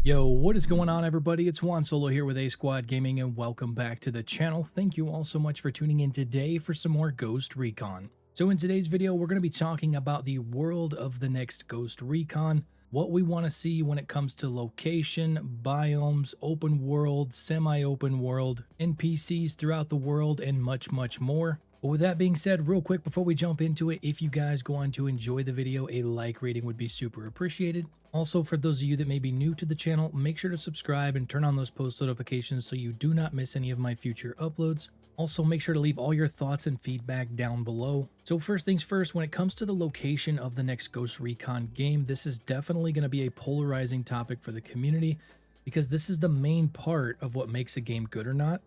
Yo, what is going on, everybody? It's Juan Solo here with ASQD Gaming, and welcome back to the channel. Thank you all so much for tuning in today for some more Ghost Recon. So in today's video, we're going to be talking about the world of the next Ghost Recon, what we want to see when it comes to location, biomes, open world, semi-open world, NPCs throughout the world, and much, much more. But with that being said, real quick before we jump into it, if you guys go on to enjoy the video, a like rating would be super appreciated. Also, for those of you that may be new to the channel, make sure to subscribe and turn on those post notifications so you do not miss any of my future uploads. Also, make sure to leave all your thoughts and feedback down below. So first things first, when it comes to the location of the next Ghost Recon game, this is definitely going to be a polarizing topic for the community because this is the main part of what makes a game good or not.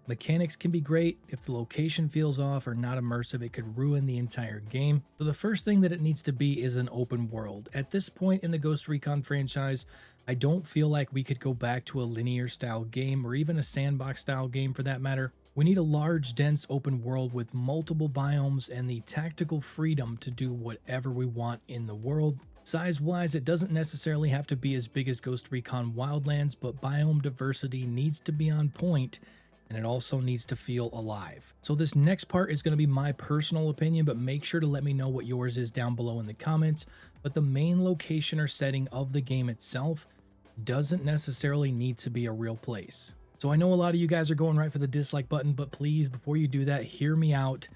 Mechanics can be great. If the location feels off or not immersive, it could ruin the entire game. So the first thing that it needs to be is an open world. At this point in the Ghost Recon franchise, I don't feel like we could go back to a linear style game or even a sandbox style game for that matter. We need a large, dense open world with multiple biomes and the tactical freedom to do whatever we want in the world. Size-wise, it doesn't necessarily have to be as big as Ghost Recon Wildlands, but biome diversity needs to be on point, and it also needs to feel alive. So this next part is going to be my personal opinion, but make sure to let me know what yours is down below in the comments. But the main location or setting of the game itself doesn't necessarily need to be a real place. So I know a lot of you guys are going right for the dislike button, but please, before you do that, hear me out.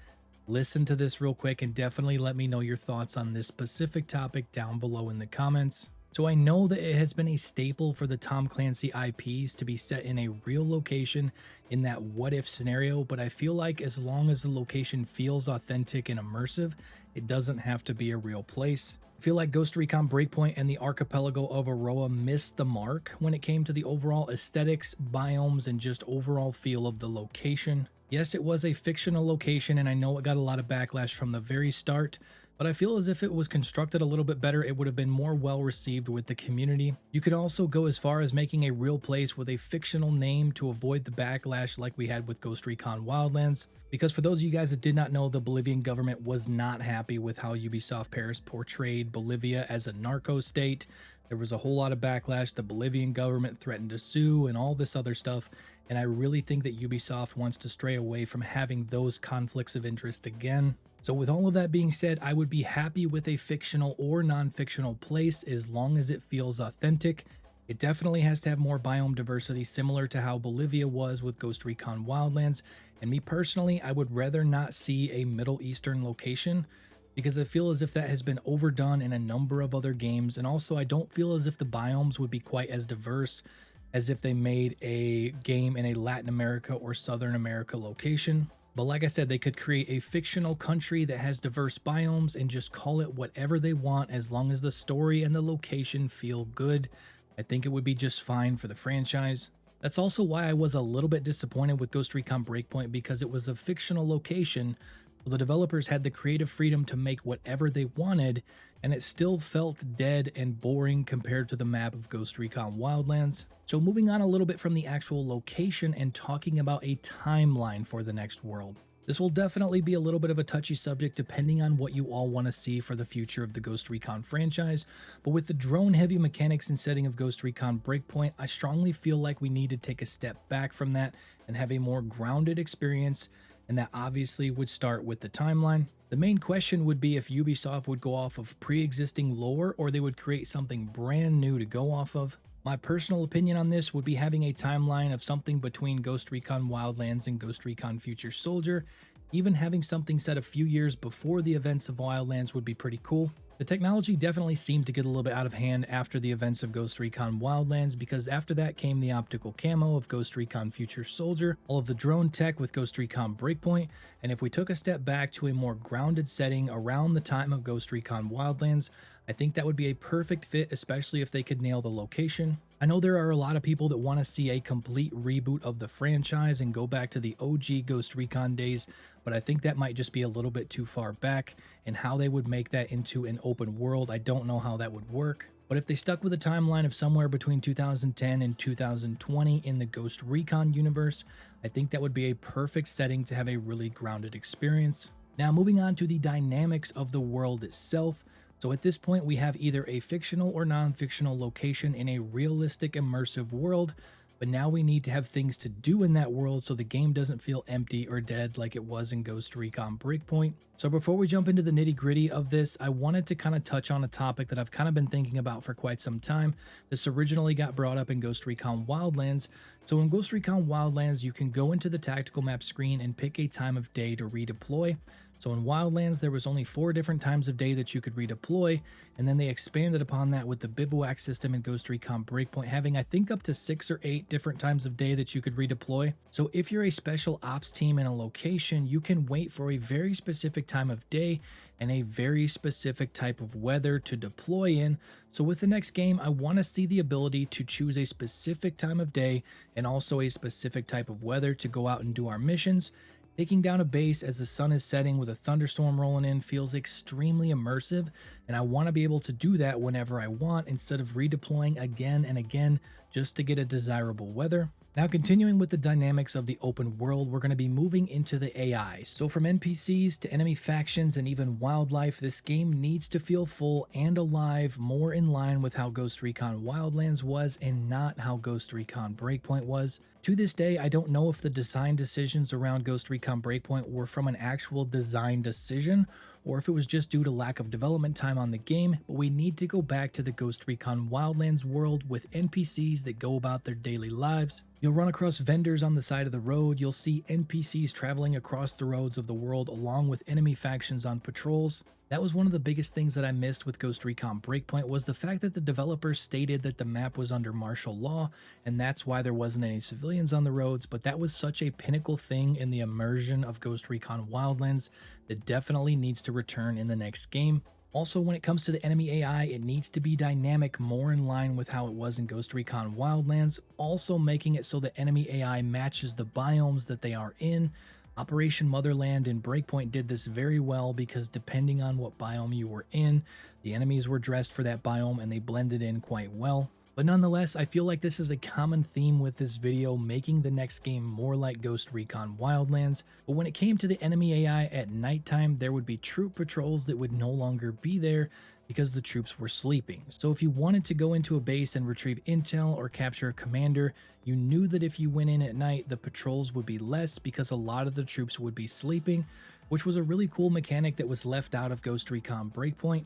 Listen to this real quick and definitely let me know your thoughts on this specific topic down below in the comments. So I know that it has been a staple for the Tom Clancy IPs to be set in a real location in that what if scenario, but I feel like as long as the location feels authentic and immersive, it doesn't have to be a real place. I feel like Ghost Recon Breakpoint and the archipelago of Aroa missed the mark when it came to the overall aesthetics, biomes, and just overall feel of the location. Yes, it was a fictional location, and I know it got a lot of backlash from the very start, but I feel as if it was constructed a little bit better, it would have been more well received with the community. You could also go as far as making a real place with a fictional name to avoid the backlash like we had with Ghost Recon Wildlands. Because for those of you guys that did not know, the Bolivian government was not happy with how Ubisoft Paris portrayed Bolivia as a narco state. There was a whole lot of backlash. The Bolivian government threatened to sue and all this other stuff. And I really think that Ubisoft wants to stray away from having those conflicts of interest again. So with all of that being said, I would be happy with a fictional or non-fictional place as long as it feels authentic. It definitely has to have more biome diversity, similar to how Bolivia was with Ghost Recon Wildlands. And me personally, I would rather not see a Middle Eastern location because I feel as if that has been overdone in a number of other games. And also, I don't feel as if the biomes would be quite as diverse as if they made a game in a Latin America or Southern America location. But like I said, they could create a fictional country that has diverse biomes and just call it whatever they want as long as the story and the location feel good. I think it would be just fine for the franchise. That's also why I was a little bit disappointed with Ghost Recon Breakpoint because it was a fictional location. So the developers had the creative freedom to make whatever they wanted, and it still felt dead and boring compared to the map of Ghost Recon Wildlands. So moving on a little bit from the actual location and talking about a timeline for the next world. This will definitely be a little bit of a touchy subject depending on what you all want to see for the future of the Ghost Recon franchise, but with the drone-heavy mechanics and setting of Ghost Recon Breakpoint, I strongly feel like we need to take a step back from that and have a more grounded experience, and that obviously would start with the timeline. The main question would be if Ubisoft would go off of pre-existing lore or they would create something brand new to go off of. My personal opinion on this would be having a timeline of something between Ghost Recon Wildlands and Ghost Recon Future Soldier. Even having something set a few years before the events of Wildlands would be pretty cool. The technology definitely seemed to get a little bit out of hand after the events of Ghost Recon Wildlands because after that came the optical camo of Ghost Recon Future Soldier, all of the drone tech with Ghost Recon Breakpoint, and if we took a step back to a more grounded setting around the time of Ghost Recon Wildlands, I think that would be a perfect fit, especially if they could nail the location. I know there are a lot of people that want to see a complete reboot of the franchise and go back to the OG Ghost Recon days, but I think that might just be a little bit too far back, and how they would make that into an open world, I don't know how that would work. But if they stuck with a timeline of somewhere between 2010 and 2020 in the Ghost Recon universe, I think that would be a perfect setting to have a really grounded experience. Now moving on to the dynamics of the world itself, So at this point, we have either a fictional or non-fictional location in a realistic immersive world, but now we need to have things to do in that world so the game doesn't feel empty or dead like it was in Ghost Recon Breakpoint. So before we jump into the nitty gritty of this, I wanted to kind of touch on a topic that I've kind of been thinking about for quite some time. This originally got brought up in Ghost Recon Wildlands. So in Ghost Recon Wildlands, you can go into the tactical map screen and pick a time of day to redeploy. So in Wildlands, there was only 4 different times of day that you could redeploy, and then they expanded upon that with the bivouac system in Ghost Recon Breakpoint, having I think up to 6 or 8 different times of day that you could redeploy. So if you're a special ops team in a location, you can wait for a very specific time of day and a very specific type of weather to deploy in. So with the next game, I want to see the ability to choose a specific time of day and also a specific type of weather to go out and do our missions. Taking down a base as the sun is setting with a thunderstorm rolling in feels extremely immersive, and I want to be able to do that whenever I want instead of redeploying again and again just to get a desirable weather. Now, continuing with the dynamics of the open world, we're going to be moving into the AI. So from NPCs to enemy factions and even wildlife, this game needs to feel full and alive, more in line with how Ghost Recon Wildlands was and not how Ghost Recon Breakpoint was. To this day, I don't know if the design decisions around Ghost Recon Breakpoint were from an actual design decision or if it was just due to lack of development time on the game, but we need to go back to the Ghost Recon Wildlands world with NPCs that go about their daily lives. You'll run across vendors on the side of the road, you'll see NPCs traveling across the roads of the world along with enemy factions on patrols. That was one of the biggest things that I missed with Ghost Recon Breakpoint was the fact that the developers stated that the map was under martial law, and that's why there wasn't any civilians on the roads, but that was such a pinnacle thing in the immersion of Ghost Recon Wildlands that definitely needs to return in the next game. Also, when it comes to the enemy AI, it needs to be dynamic, more in line with how it was in Ghost Recon Wildlands, also making it so the enemy AI matches the biomes that they are in. Operation Motherland and Breakpoint did this very well because depending on what biome you were in, the enemies were dressed for that biome and they blended in quite well. But nonetheless, I feel like this is a common theme with this video, making the next game more like Ghost Recon Wildlands. But when it came to the enemy AI at nighttime, there would be troop patrols that would no longer be there because the troops were sleeping. So if you wanted to go into a base and retrieve intel or capture a commander, you knew that if you went in at night, the patrols would be less because a lot of the troops would be sleeping, which was a really cool mechanic that was left out of Ghost Recon Breakpoint.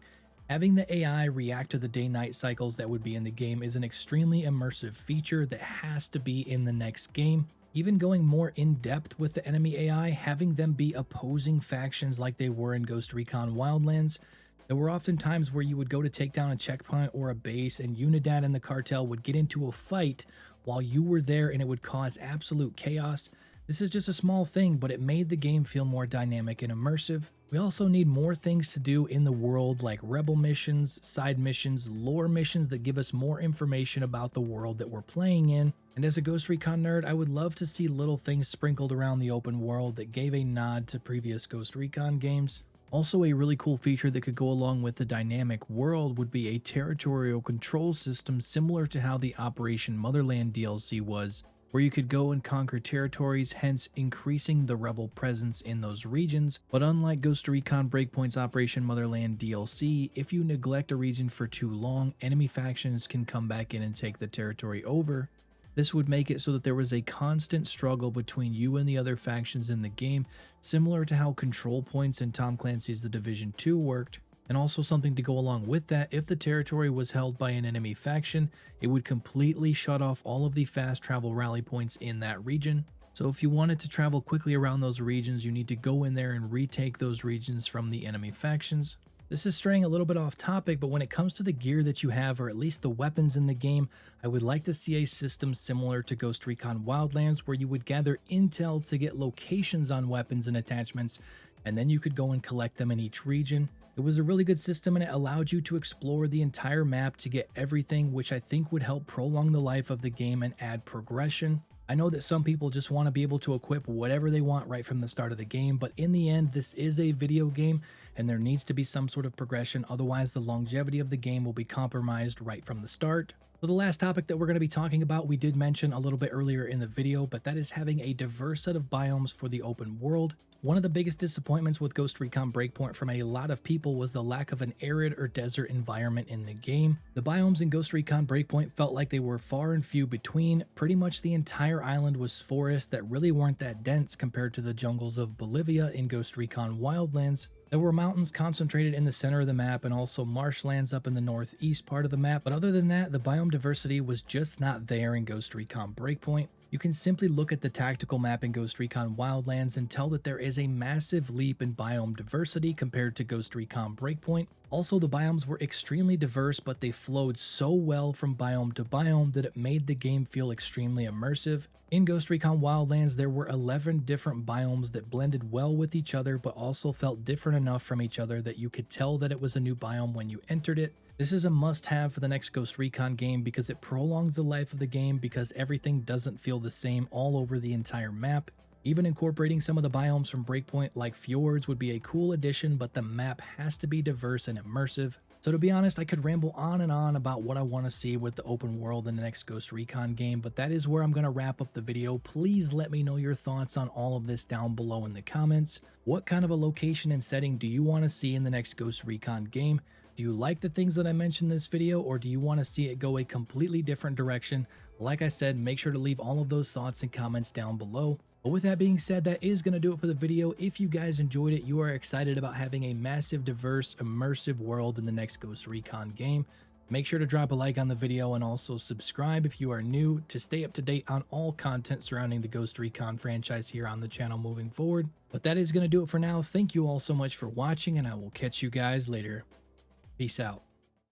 Having the AI react to the day-night cycles that would be in the game is an extremely immersive feature that has to be in the next game. Even going more in-depth with the enemy AI, having them be opposing factions like they were in Ghost Recon Wildlands. There were often times where you would go to take down a checkpoint or a base and Unidad and the cartel would get into a fight while you were there and it would cause absolute chaos. This is just a small thing, but it made the game feel more dynamic and immersive. We also need more things to do in the world like rebel missions, side missions, lore missions that give us more information about the world that we're playing in. And as a Ghost Recon nerd, I would love to see little things sprinkled around the open world that gave a nod to previous Ghost Recon games. Also, a really cool feature that could go along with the dynamic world would be a territorial control system similar to how the Operation Motherland DLC was, where you could go and conquer territories, hence increasing the rebel presence in those regions. But unlike Ghost Recon Breakpoint's Operation Motherland DLC, if you neglect a region for too long, enemy factions can come back in and take the territory over. This would make it so that there was a constant struggle between you and the other factions in the game, similar to how control points in Tom Clancy's The Division 2 worked. And also something to go along with that, if the territory was held by an enemy faction, it would completely shut off all of the fast travel rally points in that region. So if you wanted to travel quickly around those regions, you need to go in there and retake those regions from the enemy factions. This is straying a little bit off topic, but when it comes to the gear that you have, or at least the weapons in the game, I would like to see a system similar to Ghost Recon Wildlands where you would gather intel to get locations on weapons and attachments, and then you could go and collect them in each region. It was a really good system and it allowed you to explore the entire map to get everything, which I think would help prolong the life of the game and add progression. I know that some people just want to be able to equip whatever they want right from the start of the game, but in the end, this is a video game, and there needs to be some sort of progression, otherwise the longevity of the game will be compromised right from the start. So the last topic that we're going to be talking about, we did mention a little bit earlier in the video, but that is having a diverse set of biomes for the open world. One of the biggest disappointments with Ghost Recon Breakpoint from a lot of people was the lack of an arid or desert environment in the game. The biomes in Ghost Recon Breakpoint felt like they were far and few between. Pretty much the entire island was forest that really weren't that dense compared to the jungles of Bolivia in Ghost Recon Wildlands. There were mountains concentrated in the center of the map and also marshlands up in the northeast part of the map, but other than that, the biome diversity was just not there in Ghost Recon Breakpoint. You can simply look at the tactical map in Ghost Recon Wildlands and tell that there is a massive leap in biome diversity compared to Ghost Recon Breakpoint. Also, the biomes were extremely diverse, but they flowed so well from biome to biome that it made the game feel extremely immersive. In Ghost Recon Wildlands, there were 11 different biomes that blended well with each other, but also felt different enough from each other that you could tell that it was a new biome when you entered it. This is a must-have for the next Ghost Recon game because it prolongs the life of the game because everything doesn't feel the same all over the entire map. Even incorporating some of the biomes from Breakpoint like fjords would be a cool addition, but the map has to be diverse and immersive. So to be honest, I could ramble on and on about what I want to see with the open world in the next Ghost Recon game, but that is where I'm going to wrap up the video. Please let me know your thoughts on all of this down below in the comments. What kind of a location and setting do you want to see in the next Ghost Recon game? Do you like the things that I mentioned in this video, or do you want to see it go a completely different direction? Like I said, make sure to leave all of those thoughts and comments down below. But with that being said, that is going to do it for the video. If you guys enjoyed it, you are excited about having a massive, diverse, immersive world in the next Ghost Recon game, make sure to drop a like on the video and also subscribe if you are new to stay up to date on all content surrounding the Ghost Recon franchise here on the channel moving forward. But that is going to do it for now. Thank you all so much for watching, and I will catch you guys later. Peace out.